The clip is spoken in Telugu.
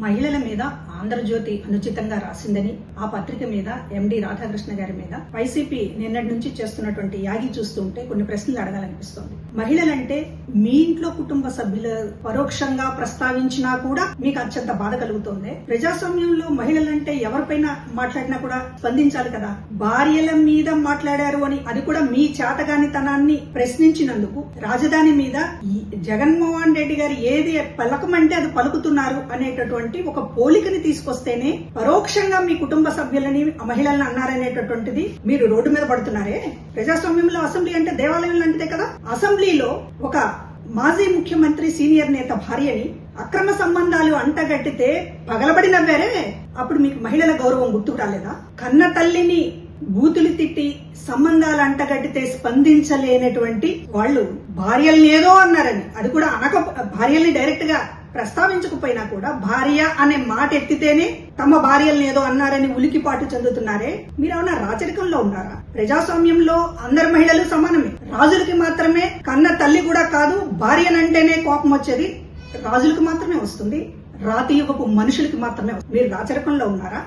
మహిళల మీద ఆంధ్రజ్యోతి అనుచితంగా రాసిందని ఆ పత్రిక మీద ఎండి రాధాకృష్ణ గారి మీద వైసీపీ నిన్నటి నుంచి చేస్తున్నటువంటి యాగి చూస్తుంటే కొన్ని ప్రశ్నలు అడగాలనిపిస్తోంది. మహిళలంటే మీ ఇంట్లో కుటుంబ సభ్యులు పరోక్షంగా ప్రస్తావించినా కూడా మీకు అత్యంత బాధ కలుగుతోంది. ప్రజాస్వామ్యంలో మహిళలంటే ఎవరిపైన మాట్లాడినా కూడా స్పందించాలి కదా. భార్యల మీద మాట్లాడారు అని, అది కూడా మీ చేతగానితనాన్ని ప్రశ్నించినందుకు రాజధాని మీద జగన్మోహన్ రెడ్డి గారు ఏది పలకమంటే అది పలుకుతున్నారు అనేటటువంటి ఒక పోలికని తీసుకొస్తేనే పరోక్షంగా మీ కుటుంబ సభ్యులని మహిళలను అన్నారనేటటువంటిది మీరు రోడ్డు మీద పడుతున్నారే. ప్రజాస్వామ్యంలో అసెంబ్లీ అంటే దేవాలయం లాంటిదే కదా. అసెంబ్లీలో ఒక మాజీ ముఖ్యమంత్రి సీనియర్ నేత భార్యని అక్రమ సంబంధాలు అంటగట్టితే పగలబడి నవ్వారే. అప్పుడు మీకు మహిళల గౌరవం గుర్తుకు రాలేదా? కన్న తల్లిని బూతులు తిట్టి సంబంధాలు అంటగట్టితే స్పందించలేనటువంటి వాళ్ళు భార్యల్ని ఏదో అన్నారని, అది కూడా భార్యల్ని డైరెక్ట్ గా ప్రస్తావించకపోయినా కూడా భార్య అనే మాట ఎత్తితేనే తమ భార్యల్ని ఏదో అన్నారని ఉలికిపాటు చెందుతున్నారే. మీరేమన్నా రాచరికంలో ఉన్నారా? ప్రజాస్వామ్యంలో అందరు మహిళలు సమానమే. రాజులకి మాత్రమే, కన్న తల్లి కూడా కాదు, భార్యనంటేనే కోపం వచ్చేది రాజులకు మాత్రమే వస్తుంది, రాతి యుగపు మనుషులకి మాత్రమే. మీరు రాచరికంలో ఉన్నారా?